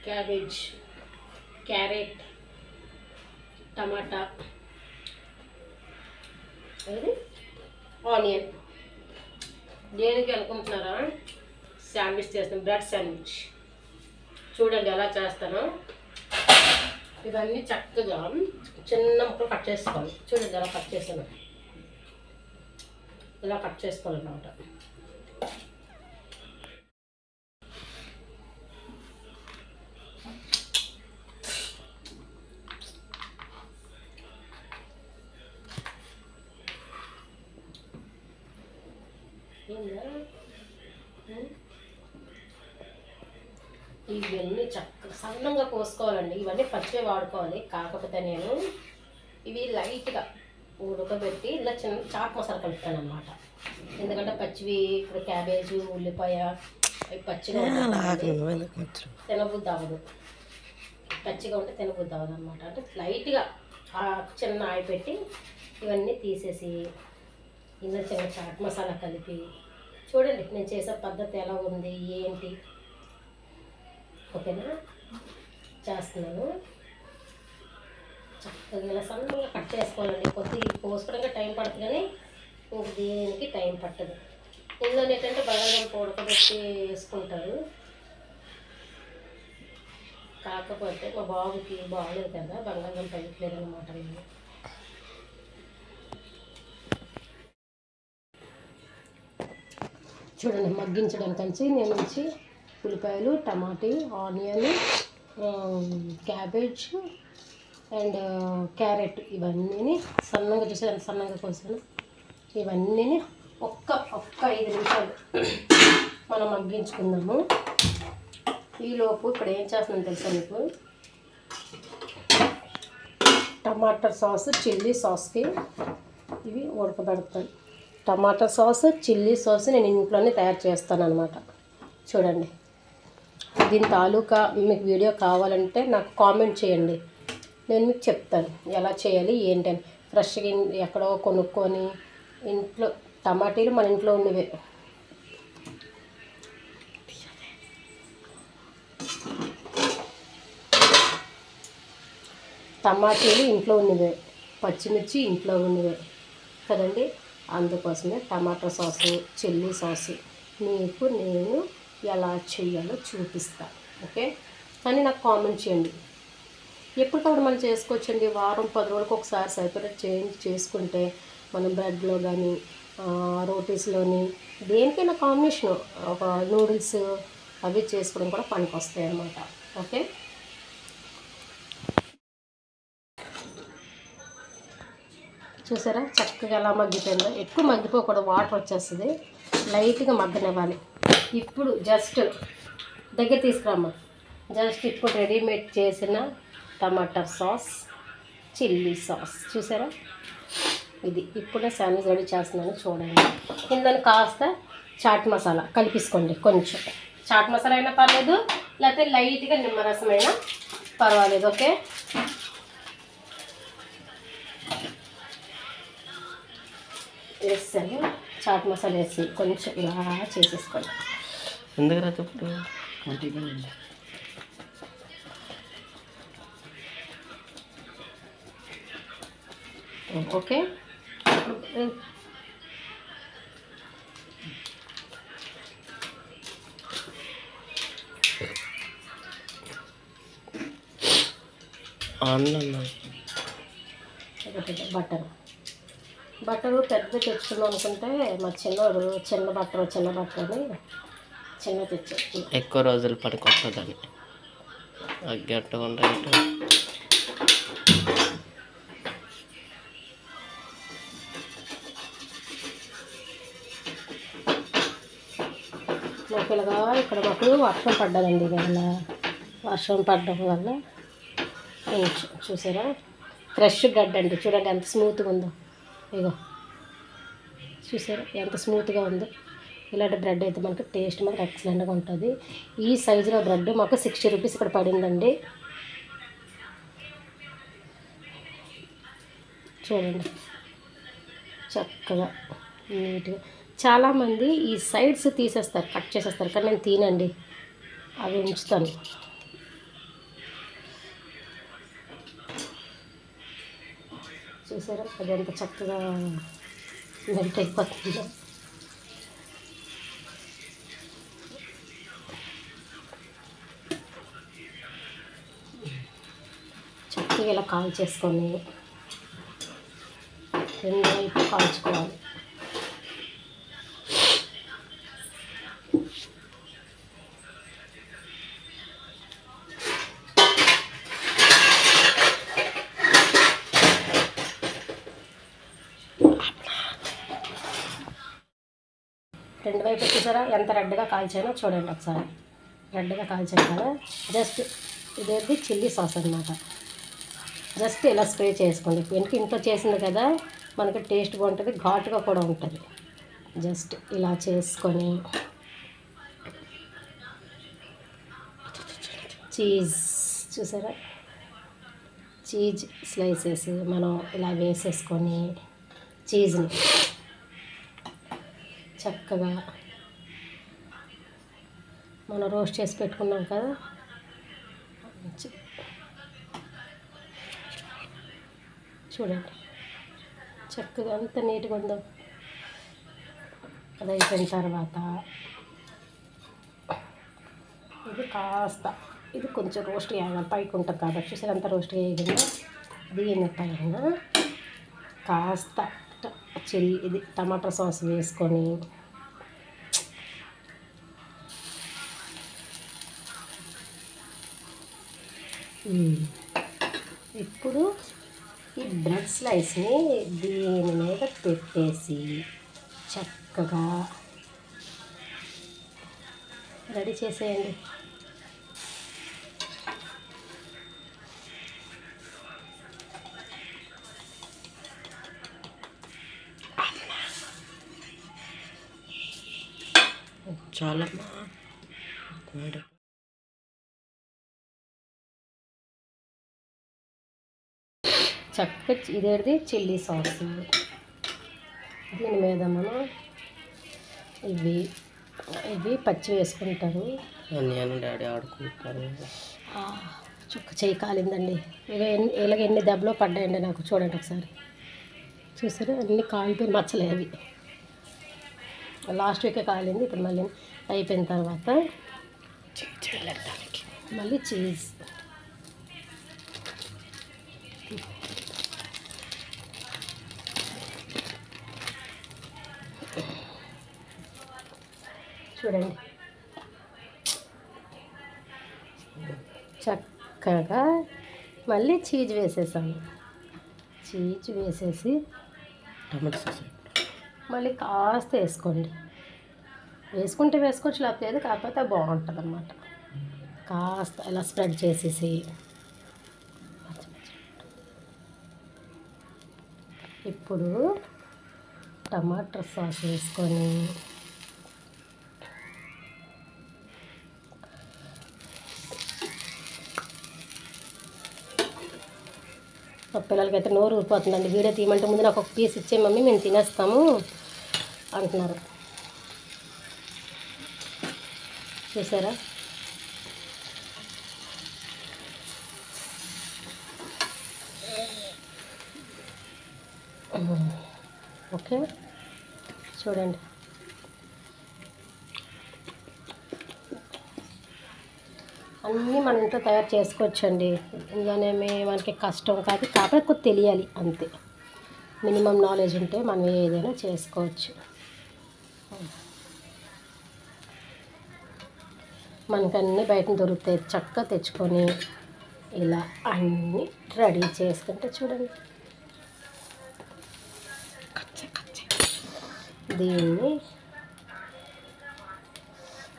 Cabbage, carrot, టమాటా, onion. దేనికి అనుకుంటున్నారా? Sandwich చేస్తాను, బ్రెడ్ శాండ్విచ్. చూడండి ఎలా చేస్తానో. ఇవన్నీ చక్కగా చిన్న ముక్కలు కట్ చేసుకోవాలి. చూడండి ఎలా కట్ చేస్తాను. ఇలా కట్ చేసుకోవాలన్నమాట. ఇవన్నీ చక్కగా సన్నంగా కోసుకోవాలండి. ఇవన్నీ పచ్చివే వాడుకోవాలి. కాకపోతే నేను ఇవి లైట్గా ఉడకబెట్టి ఇలా చిన్న చాట్ మసాలా కలుపుతాను అనమాట. ఎందుకంటే పచ్చివి ఇప్పుడు క్యాబేజు, ఉల్లిపాయ అవి పచ్చిగా తినబుద్ధి అవ్వదు. పచ్చిగా ఉంటే తినబుద్ధి అవ్వదు అనమాట. అంటే లైట్గా చిన్న ఆయి పెట్టి ఇవన్నీ తీసేసి ఇందులో చిన్న చాట్ మసాలా కలిపి చూడండి నేను చేసే పద్ధతి ఎలా ఉంది ఏంటి. ఓకేనా? చేస్తున్నాను. చక్కగా ఇలా సన్నగా కట్ చేసుకోవాలండి. కొద్దిగా కోసుకోవడానికి టైం పడుతుంది కానీ ఇంక దేనికి టైం పట్టదు. ఇందులో ఏంటంటే బంగాళదుంప ఉడకబెట్టి వేసుకుంటారు. కాకపోతే మా బాబుకి బాగలేదు కదా, బంగాళదుంప వేయట్లేదు అనమాట. నేను చూడండి మగ్గించడానికి నేను వచ్చి ఉల్లిపాయలు, టమాటీ, ఆనియన్, క్యాబేజ్ అండ్ క్యారెట్ ఇవన్నీ సన్నగా చూసాను, సన్నగా కోసాను. ఇవన్నీ ఒక్క 5 నిమిషాలు మనం మగ్గించుకుందాము. ఈలోపు ఇప్పుడు ఏం చేస్తున్నాను తెలుసా మీకు? టమాటా సాస్, చిల్లీ సాస్కి ఇవి ఉడకబెడతాను. టమాటా సాస్, చిల్లీ సాస్ నేను ఇంట్లోనే తయారు చేస్తాను అనమాట. చూడండి దీని తాలూకా మీకు వీడియో కావాలంటే నాకు కామెంట్ చేయండి. నేను మీకు చెప్తాను ఎలా చేయాలి ఏంటని. ఫ్రెష్గా ఎక్కడో కొనుక్కొని ఇంట్లో టమాటీలు మన ఇంట్లో ఉన్నవే. టమాటీలు ఇంట్లో ఉన్నవే, పచ్చిమిర్చి ఇంట్లో ఉన్నవే కదండి. అందుకోసమే టమాటా సాసు, చిల్లీ సాసు మీకు నేను ఎలా చేయాలో చూపిస్తాను. ఓకే? కానీ నాకు కామెంట్ చేయండి. ఎప్పటికప్పుడు మనం చేసుకోవచ్చండి. వారం 10 రోజులకు ఒకసారి సెపరేట్ చేంజ్ చేసుకుంటే మనం బ్రెడ్లో కానీ రోటీస్లోని దేనికైనా కాంబినేషను ఒక నూడిల్స్ అవి చేసుకోవడం కూడా పనికి వస్తాయి అన్నమాట. ఓకే? చూసారా చక్కగా ఎలా మగ్గిపోయిందో. ఎక్కువ మగ్గిపోకూడదు, వాటర్ వచ్చేస్తుంది. లైట్గా మగ్గనివ్వాలి. ఇప్పుడు జస్ట్ దగ్గర తీసుకురామ్మా. జస్ట్ ఇప్పుడు రెడీమేడ్ చేసిన టమాటా సాస్, చిల్లీ సాస్ చూసారా? ఇది ఇప్పుడే శాండ్విచ్ రెడీ చేస్తున్నాను చూడండి. ఇందులో కాస్త చాట్ మసాలా కలిపేసుకోండి. కొంచెం చాట్ మసాలా అయినా పర్లేదు, లేకపోతే లైట్గా నిమ్మరసం అయినా పర్వాలేదు. ఓకే? వేస్తాను చాట్ మసాలా వేసి కొంచెం ఇలా చేసేసుకోండి. ఎందుకు రా చెప్పు. ఓకే? బట్టరు పెద్ద తెచ్చుకున్నాం అనుకుంటే మా చిన్నోడు చిన్న బట్టరు అని చిన్న తెచ్చాడు. ఎక్కువ రోజులు పడుకొస్తుందని గట్టిగా ఉంటాయి. మాకు ఇలాగా ఇక్కడ మాకు వర్షం పడ్డదండి. ఇవాళ వర్షం పడడం వల్ల చూసారా ఫ్రెష్ గడ్డ అండి. చూడండి ఎంత స్మూత్గా ఉందో. ఇగో చూసారా ఎంత స్మూత్గా ఉందో. ఇలాంటి బ్రెడ్ అయితే మనకు టేస్ట్ మాకు ఎక్సలెంట్గా ఉంటుంది. ఈ సైజులో బ్రెడ్ మాకు 60 రూపీస్ ఇక్కడ పడిందండి. చూడండి చక్కగా నీట్గా. చాలామంది ఈ సైడ్స్ తీసేస్తారు, కట్ చేసేస్తారు. కానీ నేను తీనండి, అవి ఉంచుతాను. చూసారా అది ఎంత చక్కగా మెల్ట్ అయిపోతుందో. చక్కగా ఇలా కాల్చేసుకొని రెండు వైపు కాల్చుకోవాలి. రెండు వైపు చూసారా ఎంత రెడ్గా కాల్చానో చూడండి ఒకసారి. రెడ్గా కాల్చాను కదా, జస్ట్ ఇదేది చిల్లీ సాస్ అన్నమాట. జస్ట్ ఇలా స్ప్రే చేసుకోండి. వెనక ఇంట్లో చేసింది కదా, మనకి టేస్ట్ బాగుంటుంది, ఘాటుగా కూడా ఉంటుంది. జస్ట్ ఇలా చేసుకొని చీజ్ చూసారా, చీజ్ స్లైసెస్ మనం ఇలా వేసేసుకొని చీజ్ని చక్కగా మనం రోస్ట్ చేసి పెట్టుకున్నాం కదా, చూడండి చక్కగా అంత నీట్గా ఉందో. అది అయిపోయిన తర్వాత ఇది కాస్త ఇది కొంచెం రోస్ట్ చేయాలి, పైకి ఉంటుంది కాబట్టి చూసారు అంత రోస్ట్ వేయకుండా దీనిపైన కాస్త ఇది టమాటా సాస్ వేసుకొని ఇప్పుడు ఈ బ్రెడ్ స్లైస్ని దీని మీద పెట్టేసి చక్కగా రెడీ చేసేయండి. చాలా చక్కగా ఇదేది చిల్లీ సాస్, దీని మీద మనం ఇవి పచ్చి వేసుకుంటారు. నేను డాడీ ఆడుకుంటారు. చుక్క చేయి కాలిందండి. ఇలాగ ఎన్ని దెబ్బలో పడ్డాయండి నాకు, చూడండి ఒకసారి. చూసారు అన్ని కాలిపోయి మచ్చలే అవి. లాస్ట్ వీకే కాలింది. ఇప్పుడు మళ్ళీ అయిపోయిన తర్వాత మళ్ళీ చీజ్ చూడండి చక్కగా మళ్ళీ చీజ్ వేసేసాను. చీజ్ వేసేసి టమాటా సాస్ మళ్ళీ కాస్త వేసుకోండి. వేసుకుంటే వేసుకోవచ్చు, లేకపోతే కాకపోతే బాగుంటుంది అన్నమాట. కాస్త ఇలా స్ప్రెడ్ చేసేసి ఇప్పుడు టమాటా సాస్ వేసుకొని మా పిల్లలకైతే నోరు ఊరిపోతుందండి. వీడియో తీయమంటే ముందు నాకు ఒక పీస్ ఇచ్చే మమ్మీ మేము తినేస్తాము అంటున్నారు. చూసారా ఓకే చూడండి. అన్నీ మనం ఇంట్లో తయారు చేసుకోవచ్చండి. ఇంకానేమి మనకి కష్టం కాదు, కాకపోతే కొద్ది తెలియాలి అంతే. మినిమం నాలెడ్జ్ ఉంటే మనం ఏదైనా చేసుకోవచ్చు. మనకన్నీ బయట దొరుకుతాయి, చక్కగా తెచ్చుకొని ఇలా అన్నీ రెడీ చేసుకుంటే చూడండి. దీన్ని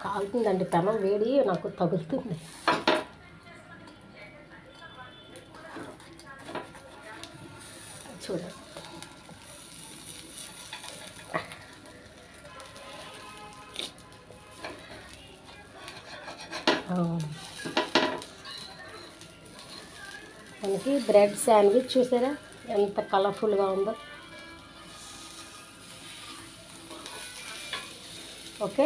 కాలుతుందండి, పెనం వేడి నాకు తగులుతుంది. చూడండి మనకి బ్రెడ్ శాండ్విచ్ చూసారా ఎంత కలర్ఫుల్గా ఉందో. ఓకే